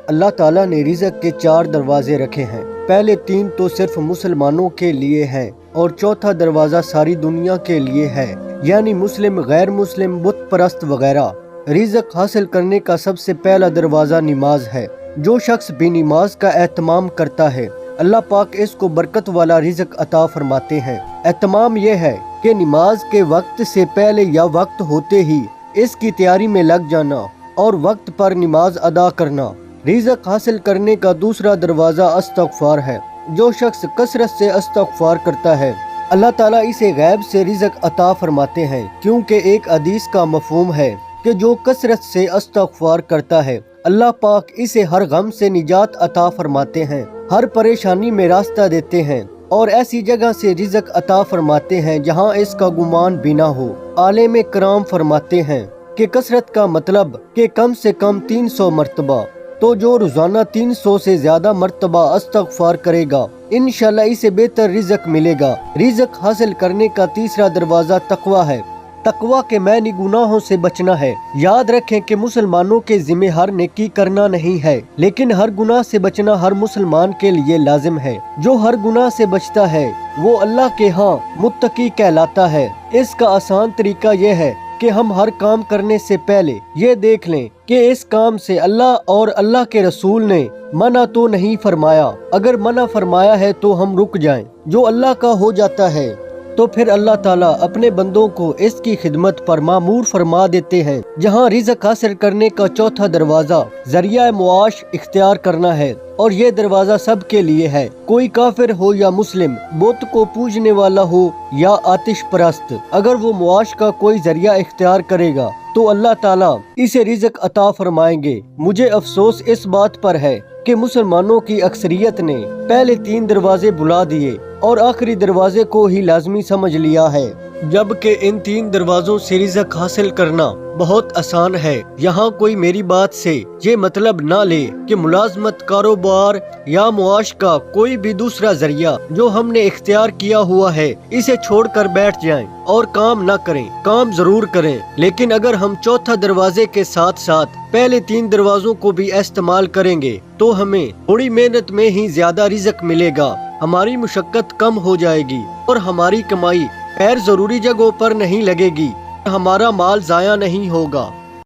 اللہ تعالیٰ نے رزق کے 4 دروازے رکھے ہیں۔ پہلے 3 تو صرف مسلمانوں کے لیے ہیں اور چوتھا دروازہ ساری دنیا کے لیے ہے، یعنی مسلم، غیر مسلم، بت پرست وغیرہ۔ رزق حاصل کرنے کا سب سے پہلا دروازہ نماز ہے۔ جو شخص بھی نماز کا اہتمام کرتا ہے، اللہ پاک اس کو برکت والا رزق عطا فرماتے ہیں۔ اہتمام یہ ہے کہ نماز کے وقت سے پہلے یا وقت ہوتے ہی اس کی تیاری میں لگ جانا اور وقت پر نماز ادا کرنا۔ رزق حاصل کرنے کا دوسرا دروازہ استغفار ہے۔ جو شخص کثرت سے استغفار کرتا ہے، اللہ تعالیٰ اسے غیب سے رزق عطا فرماتے ہیں، کیونکہ ایک حدیث کا مفہوم ہے کہ جو کثرت سے استغفار کرتا ہے، اللہ پاک اسے ہر غم سے نجات عطا فرماتے ہیں، ہر پریشانی میں راستہ دیتے ہیں اور ایسی جگہ سے رزق عطا فرماتے ہیں جہاں اس کا گمان بھی نہ ہو۔ عالم کرام فرماتے ہیں کہ کثرت کا مطلب کہ کم سے کم 300 مرتبہ، تو جو روزانہ 300 سے زیادہ مرتبہ استغفار کرے گا، انشاءاللہ اسے بہتر رزق ملے گا۔ رزق حاصل کرنے کا تیسرا دروازہ تقوی ہے۔ تقوی کے معنی گناہوں سے بچنا ہے۔ یاد رکھیں کہ مسلمانوں کے ذمہ ہر نیکی کرنا نہیں ہے، لیکن ہر گناہ سے بچنا ہر مسلمان کے لیے لازم ہے۔ جو ہر گناہ سے بچتا ہے وہ اللہ کے ہاں متقی کہلاتا ہے۔ اس کا آسان طریقہ یہ ہے کہ ہم ہر کام کرنے سے پہلے یہ دیکھ لیں کہ اس کام سے اللہ اور اللہ کے رسول نے منع تو نہیں فرمایا۔ اگر منع فرمایا ہے تو ہم رک جائیں۔ جو اللہ کا ہو جاتا ہے تو پھر اللہ تعالیٰ اپنے بندوں کو اس کی خدمت پر مامور فرما دیتے ہیں۔ جہاں رزق حاصل کرنے کا چوتھا دروازہ ذریعہ معاش اختیار کرنا ہے، اور یہ دروازہ سب کے لیے ہے، کوئی کافر ہو یا مسلم، بت کو پوجنے والا ہو یا آتش پرست۔ اگر وہ معاش کا کوئی ذریعہ اختیار کرے گا تو اللہ تعالیٰ اسے رزق عطا فرمائیں گے۔ مجھے افسوس اس بات پر ہے کہ مسلمانوں کی اکثریت نے پہلے 3 دروازے بھلا دیے اور آخری دروازے کو ہی لازمی سمجھ لیا ہے، جبکہ ان 3 دروازوں سے رزق حاصل کرنا بہت آسان ہے۔ یہاں کوئی میری بات سے یہ مطلب نہ لے کہ ملازمت، کاروبار یا معاش کا کوئی بھی دوسرا ذریعہ جو ہم نے اختیار کیا ہوا ہے اسے چھوڑ کر بیٹھ جائیں اور کام نہ کریں۔ کام ضرور کریں، لیکن اگر ہم چوتھا دروازے کے ساتھ ساتھ پہلے 3 دروازوں کو بھی استعمال کریں گے تو ہمیں تھوڑی محنت میں ہی زیادہ رزق ملے گا، ہماری مشقت کم ہو جائے گی اور ہماری کمائی غیر ضروری جگہوں پر نہیں لگے گی، ہمارا مال ضائع نہیں ہوگا۔